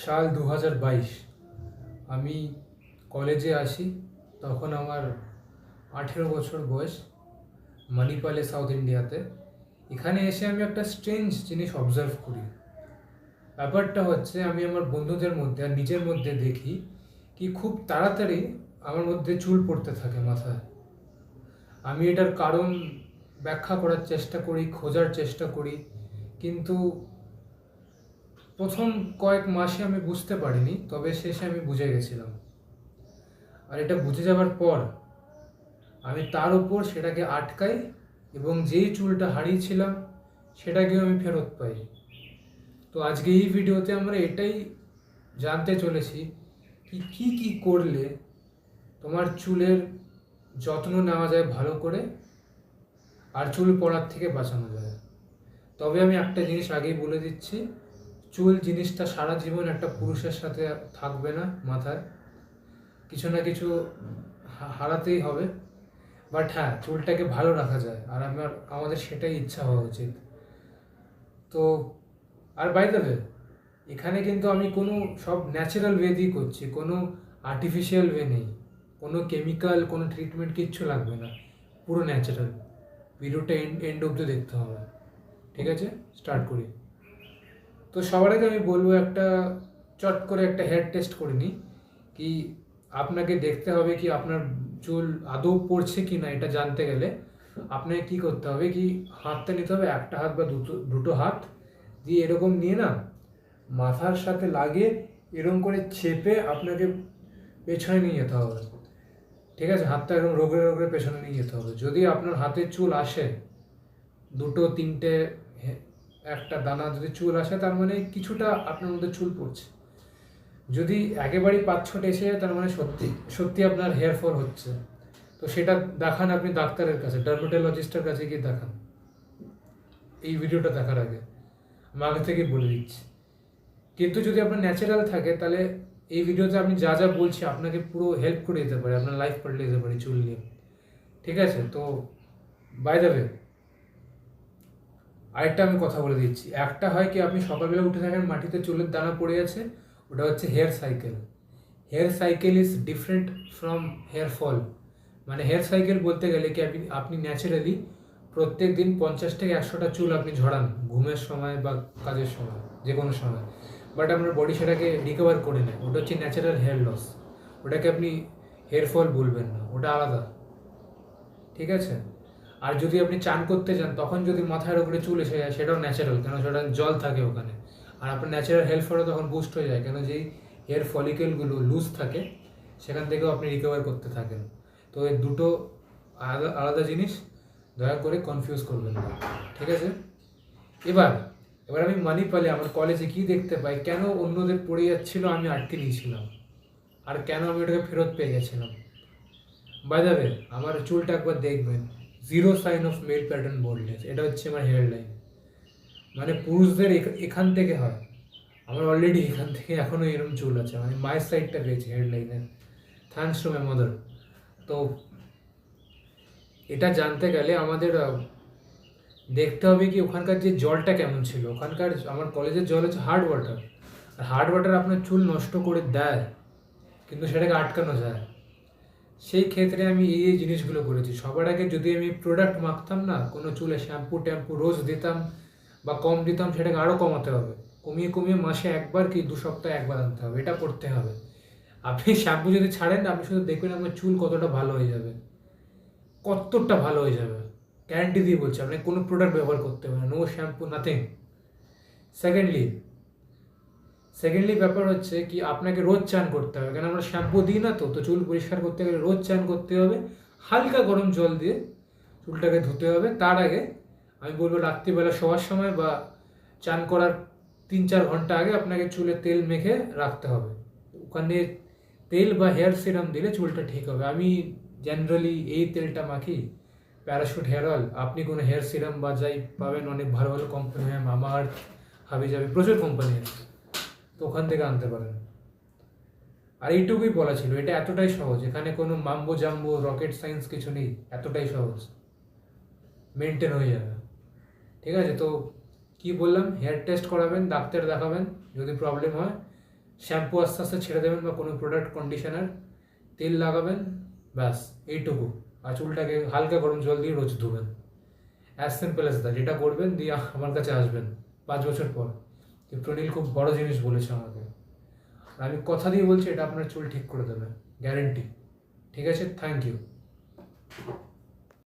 সাল 2022। আমি কলেজে আসি, তখন আমার 18 বছর বয়স, মণিপালে, সাউথ ইন্ডিয়াতে। এখানে এসে আমি একটা স্ট্রেঞ্জ জিনিস অবজার্ভ করি। ব্যাপারটা হচ্ছে, আমি আমার বন্ধুদের মধ্যে আর নিজের মধ্যে দেখি কি খুব তাড়াতাড়ি আমার মধ্যে চুল পড়তে থাকে মাথায়। আমি এটার কারণ ব্যাখ্যা করার চেষ্টা করি, খোঁজার চেষ্টা করি, কিন্তু প্রথম কয়েক মাসে আমি বুঝতে পারিনি, তবে শেষে আমি বুঝে গেছিলাম। আর এটা বুঝে যাওয়ার পর আমি তার উপর সেটাকে আটকাই, এবং যেই চুলটা হারিয়েছিলাম সেটাকেও আমি ফেরত পাই। তো আজকে এই ভিডিওতে আমরা এটাই জানতে চলেছি কি কি কি করলে তোমার চুলের যত্ন নেওয়া যায় ভালো করে, আর চুল পড়ার থেকে বাঁচানো যায়। তবে আমি একটা জিনিস আগেই বলে দিচ্ছি, চুল জিনিসটা সারা জীবন একটা পুরুষের সাথে থাকবে না মাথায়, কিছু না কিছু হারাতেই হবে। বাট হ্যাঁ, চুলটাকে ভালো রাখা যায়, আর আমাদের সেটাই ইচ্ছা হওয়া উচিত। তো আর বাই দ্য ওয়ে, এখানে কিন্তু আমি কোনো সব ন্যাচারাল ওয়ে দিয়ে করছি, কোনো আর্টিফিশিয়াল ওয়ে নেই, কোনো কেমিক্যাল, কোনো ট্রিটমেন্ট কিচ্ছু লাগবে না, পুরো ন্যাচারাল। ভিডিওটা এন্ড অবধি দেখতে হবে। ঠিক আছে, স্টার্ট করি। তো সবার আগে আমি বলবো, একটা চট করে একটা হেয়ার টেস্ট করে নিই। কি আপনাকে দেখতে হবে কি আপনার চুল আদৌ পড়ছে কি না, এটা জানতে গেলে আপনাকে কি করতে হবে, কি হাতটা নিতে হবে, একটা হাত বা দুটো দুটো হাত দিয়ে এরকম নিয়ে না, মাথার সাথে লাগিয়ে এরকম করে চেপে আপনাকে পেছনে নিয়ে যেতে হবে। ঠিক আছে, হাতটা এরকম রোগড়ে রোগড়ে পেছনে নিয়ে যেতে হবে। যদি আপনার হাতে চুল আসে, দুটো তিনটে একটা দানা যদি চুল আসে, তার মানে কিছুটা আপনার মধ্যে চুল পড়ছে। যদি একেবারেই 5-6 এসে যায়, তার মানে সত্যি সত্যি আপনার হেয়ার ফল হচ্ছে। তো সেটা দেখান আপনি ডাক্তারের কাছে, ডার্মাটোলজিস্টের কাছে গিয়ে দেখান। এই ভিডিওটা দেখার আগে আমি আগে থেকেই বলে দিচ্ছি। কিন্তু যদি আপনার ন্যাচারাল থাকে, তাহলে এই ভিডিওতে আমি যা যা বলছি আপনাকে পুরো হেল্প করে দিতে পারে, আপনার লাইফ পাল্টে দিতে পারে চুল নিয়ে। ঠিক আছে, তো বাই দ্য ওয়ে আরেকটা আমি কথা বলে দিচ্ছি। একটা হয় কি, আপনি সকালবেলা উঠে থাকেন, মাটিতে চুলের দানা পড়ে আছে, ওটা হচ্ছে hair cycle. Hair cycle is different from hair fall. মানে হেয়ার সাইকেল বলতে গেলে কি, আপনি ন্যাচারালি প্রত্যেক দিন 50 থেকে 100টা চুল আপনি ঝরান, ঘুমের সময় বা কাজের সময়, যে কোনো সময়। বাট আপনার বডি সেটাকে রিকভার করে নেয়, ওটা হচ্ছে ন্যাচারাল হেয়ার লস। ওটাকে আপনি হেয়ার ফল বলবেন না, ওটা আলাদা। ঠিক আছে, আর যদি আপনি চান করতে যান, তখন যদি মাথার উপরে চুল এসে যায়, সেটাও ন্যাচারাল, কেন সেটা জল থাকে ওখানে। আর আপনার ন্যাচারাল হেয়ার ফলও তখন বুস্ট হয়ে যায়, কেন যেই হেয়ার ফলিকেলগুলো লুজ থাকে, সেখান থেকেও আপনি রিকভার করতে থাকেন। তো এই দুটো আলাদা আলাদা জিনিস, দয়া করে কনফিউজ করবেন না। ঠিক আছে, এবার এবার আমি মানিপালে আমার কলেজে কি দেখতে পাই, কেন অন্যদের পড়ে যাচ্ছিল আমি আটকে নিয়েছিলাম, আর কেন আমি ওটাকে ফেরত পেয়ে গেছিলাম। বাই দ্য ওয়ে, আমার চুলটা একবার দেখবেন, zero sine of mail pattern boldness, এটা হচ্ছে আমার হেয়ার লাইন। মানে পুরুষদের এখান থেকে হয়, আমার অলরেডি এখান থেকে এখনো এরকম চুল আছে, মানে মায়ের সাইডটা পেয়েছে হেয়ার লাইনের, থ্যাঙ্কস টু মাই মাদার। তো এটা জানতে গেলে আমাদের দেখতে হবে কি ওখানকার যে জলটা কেমন ছিল। ওখানকার আমার কলেজের জল হচ্ছে হার্ড ওয়াটার, আর হার্ড ওয়াটার আপনার চুল নষ্ট করে দেয়, কিন্তু সেটাকে আটকানো যায়। সেই ক্ষেত্রে আমি এই জিনিসগুলো করেছি। সবার আগে যদি আমি প্রোডাক্ট মাখতাম না, কোনো চুলে শ্যাম্পু ট্যাম্পু রোজ দিতাম বা কম দিতাম, সেটাকে আরও কমাতে হবে। কমিয়ে কমিয়ে মাসে একবার কি 2 সপ্তাহে একবার আনতে হবে, এটা করতে হবে। আপনি শ্যাম্পু যদি ছাড়েন, আপনি শুধু দেখবেন আপনার চুল কতটা ভালো হয়ে যাবে, কতটা ভালো হয়ে যাবে। গ্যারান্টি দিয়ে বলছি, আপনি কোনো প্রোডাক্ট ব্যবহার করতে হবে না, no shampoo, nothing. Secondly secondly ব্যাপার হচ্ছে কি, আপনাকে রোজ চান করতে হবে, কেন আমরা শ্যাম্পু দিই না, তো তো চুল পরিষ্কার করতে গেলে রোজ চান করতে হবে। হালকা গরম জল দিয়ে চুলটাকে ধুতে হবে। তার আগে আমি বলবো, রাত্রিবেলা শোয়ার সময় বা চান করার 3-4 ঘন্টা আগে আপনাকে চুলে তেল মেখে রাখতে হবে। ওখানে তেল বা হেয়ার সিরাম দিলে চুলটা ঠিক হবে। আমি জেনারেলি এই তেলটা মাখি, প্যারাশুট হেয়ার অয়েল। আপনি কোনো হেয়ার সিরাম বা যাই পাবেন, অনেক ভালো ভালো কোম্পানি হয়, মামাআর্থ, হাবিজাবি, প্রচুর কোম্পানি আছে, তো ওখান থেকে আনতে পারেন। আর এইটুকুই বলা ছিল, এটা এতটাই সহজ, এখানে কোনো মাম্বো জাম্বো রকেট সায়েন্স কিছু নেই, এতটাই সহজ, মেনটেন হয়ে যাবে। ঠিক আছে, তো কি বললাম, হেয়ার টেস্ট করাবেন, ডাক্তার দেখাবেন যদি প্রবলেম হয়, শ্যাম্পু আস্তে আস্তে ছেড়ে দেবেন বা কোনো প্রোডাক্ট কন্ডিশনার, তেল লাগাবেন, ব্যাস এইটুকু। আর চুলটাকে হালকা গরম জল দিয়ে রোজ ধুবেন। As simple as that. এটা করবেন, দিয়ে আমার কাছে আসবেন 5 বছর পর যে প্রনীল খুব বড় জিনিস বলেছে আমাকে। আর আমি কথা দিয়ে বলছি, এটা আপনার চুল ঠিক করে দেবে, গ্যারেন্টি। ঠিক আছে, থ্যাংক ইউ।